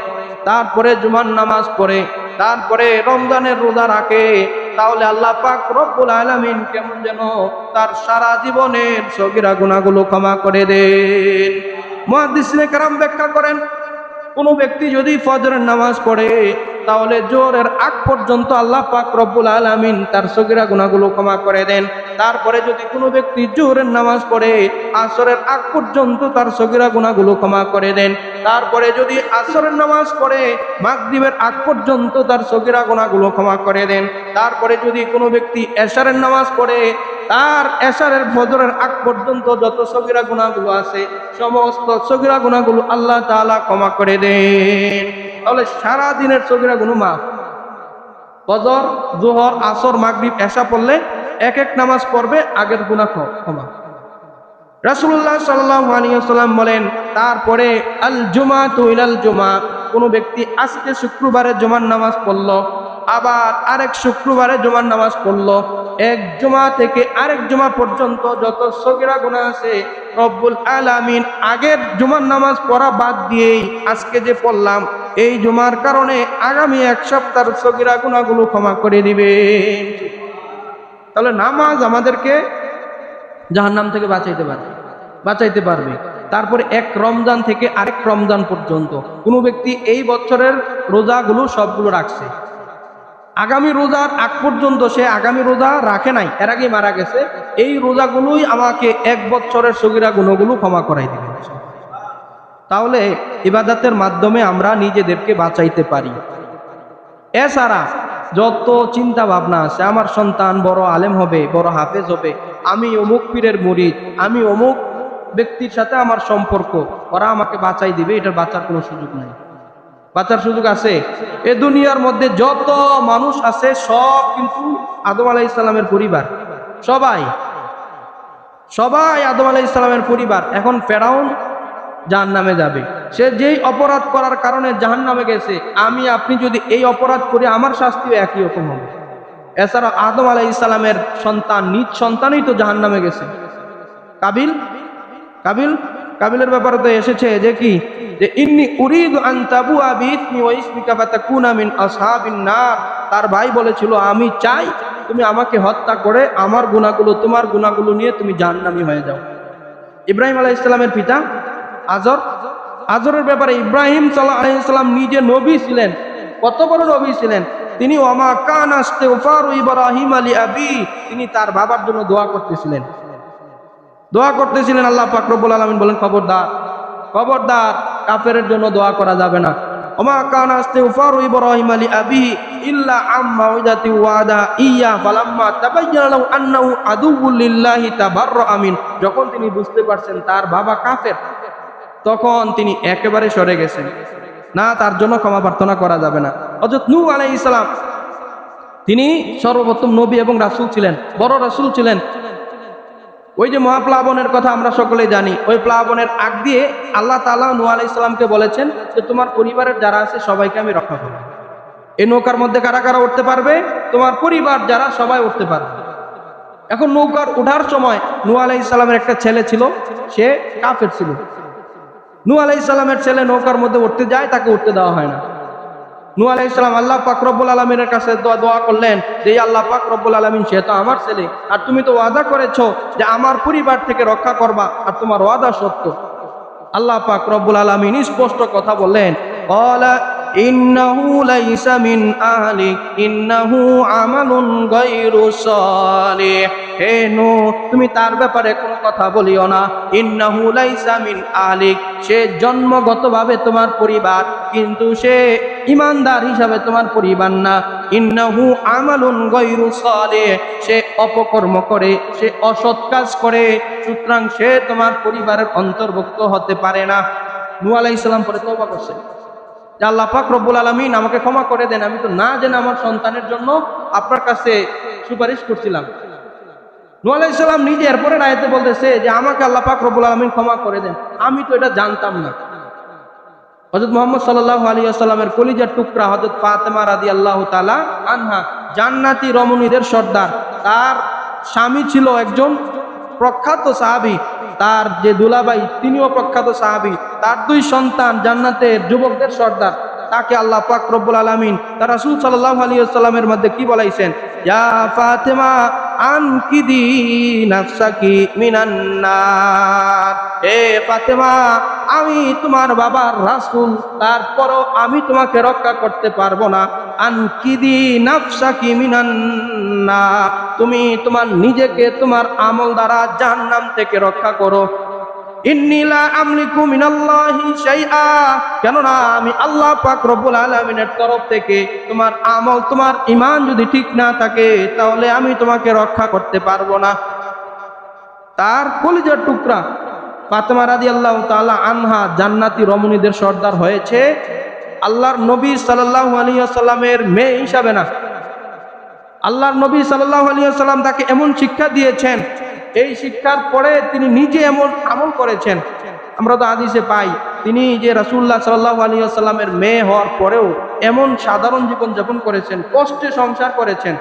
তারপরে জুমার নামাজ পড়ে, তারপরে রমজানের রোজা রাখে, তাহলে আল্লাহ পাক রব্বুল আলামিন কেমন যেন তার সারা জীবনের সগীরা গুনাহগুলো ক্ষমা করে দেন। মুহাদ্দিসিনে কেরাম ব্যাখ্যা করেন, কোনো ব্যক্তি যদি ফজরের নামাজ পড়ে, তাহলে জোহরের আগ পর্যন্ত আল্লাহ পাক রব্বুল আলামিন তার সগীরা গুনাহগুলো ক্ষমা করে দেন। তারপরে যদি কোনো ব্যক্তি জোহরের নামাজ পড়ে, আসরের আগ পর্যন্ত তার সগীরা গুনাহগুলো ক্ষমা করে দেন। তারপরে যদি আসরের নামাজ পড়ে, মাগরিবের আগ পর্যন্ত তার সগীরা গুনাহগুলো ক্ষমা করে দেন। তারপরে যদি কোনো ব্যক্তি এশারের নামাজ পড়ে, তার এশারের ফজরের আগ পর্যন্ত যত সগীরা গুনাহগুলো আছে, সমস্ত সগীরা গুনাহগুলো আল্লাহ তাআলা ক্ষমা করে দেন। তাহলে সারা দিনের সগীরা গুনাহ মাফ। ফজর, যোহর, আসর, মাগরিব, এশা পড়লে এক এক নামাজ পড়বে, আগের গুনাহ ক্ষমা। রাসূলুল্লাহ সাল্লাল্লাহু আলাইহি ওয়াসাল্লাম বলেন, তারপরে আল জুমাতু ইলাল জুমা, কোনো ব্যক্তি আজকে শুক্রবারে জুমার নামাজ পড়ল, আবার আরেক শুক্রবারে জুমার নামাজ পড়ল, এক জুমা থেকে আরেক জুমা পর্যন্ত যত সগীরা গুনাহ আছে, রব্বুল আলামিন আগের জুমার নামাজ পড়া বাদ দিয়েই আজকে যে পড়লাম, এই জুমার কারণে আগামী এক সপ্তাহের সগীরা গুনাহগুলো ক্ষমা করে দিবে। তাহলে নামাজ আমাদেরকে জাহান্নাম থেকে বাঁচাইতে পারবে। তারপরে এক রমজান থেকে আরেক রমজান পর্যন্ত কোনো ব্যক্তি এই বছরের রোজাগুলো সবগুলো রাখছে, আগামী রোজার আগ পর্যন্ত সে আগামী রোজা রাখে নাই, এর আগেই মারা গেছে, এই রোজাগুলোই আমাকে এক বছরের সগীরা গুনাহগুলো ক্ষমা করাই দিবে। তাহলে ইবাদতের মাধ্যমে আমরা নিজেদেরকে বাঁচাইতে পারি। এছাড়া যত চিন্তা ভাবনা আছে, আমার সন্তান বড় আলেম হবে, বড় হাফেজ হবে, আমি অমুক পীরের মুরিদ, আমি অমুক ব্যক্তির সাথে আমার সম্পর্ক, ওরা আমাকে বাঁচাই দিবে, এটার বাঁচার কোনো সুযোগ নাই। বাঁচার সুযোগ আছে? এ দুনিয়ার মধ্যে যত মানুষ আছে সব কিন্তু আদম আলাইহিস সালামের পরিবার, সবাই আদম আলাইহিস সালামের পরিবার। এখন ফেরাউন জাহান্নামে যাবে, সে যেই অপরাধ করার কারণে জাহান্নামে গেছে, আমি আপনি যদি এই অপরাধ করি আমার শাস্তিও একই রকম হবে। এছাড়া আদম আলাইহিস সালামের সন্তান, নিজ সন্তানই তো জাহান্নামে গেছে। কাবিলের ব্যাপারে তো এসেছে যে কি, যে ইন্নী উরিদু আন তাবুআ বিইসমি ওয়া ইসমিকা ফাতাকুনা মিন আসহাবিন নার। তার ভাই বলেছিল, আমি চাই তুমি আমাকে হত্যা করে আমার গুনাহগুলো, তোমার গুনাহগুলো নিয়ে তুমি জাহান্নামী হয়ে যাও। ইব্রাহিম আলাইহিস সালামের পিতা আজরের ব্যাপারে ইব্রাহিম সাল্লাল্লাহু আলাইহি সাল্লাম নিজে নবী ছিলেন, কত বড় নবী ছিলেন তিনি। ওয়ামা কানা ইস্তিগফারু ইব্রাহিম আলি আবি, তিনি তার বাবার জন্য দোয়া করতেছিলেন। আল্লাহ পাক রব্বুল আলামিন বলেন, খবরদার কাফেরের জন্য দোয়া করা যাবে না। ওমা কানা ইস্তিগফারু ইব্রাহিম আলি আবিহি ইল্লা আম্মা ওয়াদাতি ওয়াদা ইয়া ফালাম্মা তাবায়্যানা লাহু আন্নাহু আদুউল লিল্লাহি তাবাররাআ মিন। যখন তিনি বুঝতে পারছেন তার বাবা কাফের, তখন তিনি একেবারে সরে গেছেন, না তার জন্য ক্ষমা প্রার্থনা করা যাবে না। হযরত নূহ আলাইহিস সালাম, তিনি সর্বপ্রথম নবী এবং রাসূল ছিলেন, বড় রাসূল ছিলেন। ওই যে মহাপ্লাবনের কথা আমরা সকলেই জানি, ওই প্লাবনের আগ দিয়ে আল্লাহ তাআলা নূহ আলাইহিস সালামকে বলেছেন যে তোমার পরিবারের যারা আছে সবাইকে আমি রক্ষা করব। এই নৌকার মধ্যে কারা কারা উঠতে পারবে? তোমার পরিবার যারা, সবাই উঠতে পারবে। এখন নৌকার ওঠার সময় নূহ আলাইহিস সালামের একটা ছেলে ছিল, সে কাফের ছিল। নূহ আলাইহিস সালামের ছেলে নৌকার মধ্যে উঠতে যায়, তাকে উঠতে দেওয়া হয় না। নূহ আলাইহিস সালাম আল্লাহ পাক রব্বুল আলামিনের কাছে দোয়া করলেন যে আল্লাহ পাক রব্বুল আলামিন, সে তো আমার ছেলে, আর তুমি তো ওয়াদা করেছো যে আমার পরিবার থেকে রক্ষা করবা, আর তোমার ওয়াদা সত্য। আল্লাহ পাক রব্বুল আলামিন স্পষ্ট কথা বললেন, ক্বালা ইন্নাহু লাইসা মিন আহলিক ইন্নাহু আমালুন গায়রু সালিহ। হে নূহ, তুমি তার ব্যাপারে কোনো কথা বলিও না। ইন্নাহু লাইসা মিন আহলিক, সে জন্মগতভাবে তোমার পরিবার, কিন্তু সে ঈমানদার হিসাবে তোমার পরিবার না। ইন্নাহু আমালুন গায়রু সালিহ, সে অপকর্ম করে, সে অসৎ কাজ করে, সুতরাং সে তোমার পরিবারের অন্তর্ভুক্ত হতে পারে না। নূহ আলাইহিস সালাম পরে তওবা করছেন যে আল্লাহ পাক রব্বুল আলামিন আমাকে ক্ষমা করে দেন, আমি তো না জেনে আমার সন্তানের জন্য আপনার কাছে সুপারিশ করছিলাম। নূহ আলাইহিস সালাম নিজে এরপরে আয়াতে বলতেছে যে আমাকে আল্লাহ পাক রব্বুল আলামিন ক্ষমা করে দেন, আমি তো এটা জানতাম না। হযরত মুহাম্মদ সাল্লাল্লাহু আলাইহি ওয়াসাল্লামের কলিজার টুকরা হযরত ফাতেমা রাদিয়াল্লাহু তাআলা আনহা, জান্নাতি রমণীদের সর্দার, তার স্বামী ছিল একজন প্রখ্যাত সাহাবী, তার যে দুলাভাই তিনিও প্রখ্যাত সাহাবী, তার দুই সন্তান জান্নাতের যুবকদের সর্দার। তাকে আল্লাহ পাক রব্বুল আলামিন তার রাসূল সাল্লাল্লাহু আলাইহি ওয়াসাল্লামের মধ্যে কি বলাইছেন, ইয়া ফাতেমা আনকিদি নাফসাকি মিনান নার। হে ফাতেমা, আমি তোমার বাবার রাসূল, তারপরও আমি তোমাকে রক্ষা করতে পারবো না। আনকিদি নাফসাকি মিনান নার, তুমি তোমার নিজেকে তোমার আমল দ্বারা জাহান্নাম থেকে রক্ষা করো। ইন্নী লা আমলিকু মিনাল্লাহি শাইআ, কেননা আমি আল্লাহ পাক রব্বুল আলামিনের তরফ থেকে তোমার আমল, তোমার ঈমান যদি ঠিক না থাকে তাহলে আমি তোমাকে রক্ষা করতে পারবো না। তার কলিজার টুকরা ফাতেমা রাদিয়াল্লাহু তাআলা আনহা জান্নাতি রমণীদের সর্দার হয়েছে আল্লাহর নবী সাল্লাল্লাহু আলাইহি ওয়াসাল্লামের মেয়ে হিসাবে না। আল্লাহর নবী সাল্লাল্লাহু আলাইহি ওয়াসাল্লাম তাকে এমন শিক্ষা দিয়েছেন, এই শিক্ষার পরে তিনি নিজে এমন আমল করেছেন। আমরা তো হাদিসে পাই তিনি যে রাসূলুল্লাহ সাল্লাল্লাহু আলাইহি ওয়াসাল্লামের মেয়ে হওয়ার পরেও এমন সাধারণ জীবন যাপন করেছেন, কষ্টে সংসার করেছেন।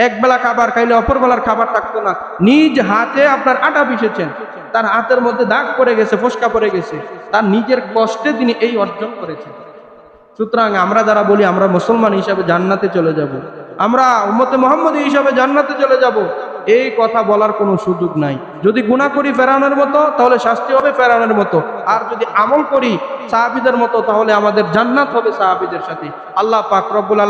এক বেলা খাবার খাইলে অপর বেলার খাবার থাকতো না, নিজ হাতে আপনার আটা পিষেছেন, তার হাতের মধ্যে দাগ পড়ে গেছে, ফোসকা পড়ে গেছে, তার নিজের কষ্টে তিনি এই অর্জন করেছেন। সুতরাং আমরা যারা বলি আমরা মুসলমান হিসাবে জান্নাতে চলে যাব, আমরা উম্মতে মুহাম্মদী হিসাবে জান্নাতে চলে যাব, এই কথা বলার কোনো সুযোগ নাই। যদি গুনাহ করি ফেরাউনের মতো তাহলে শাস্তি হবে ফেরাউনের মতো, আর যদি আমল করি সাহাবীদের মতো তাহলে আমাদের জান্নাত হবে সাহাবীদের সাথে। আল্লাহ পাক রব্বুল আলামিন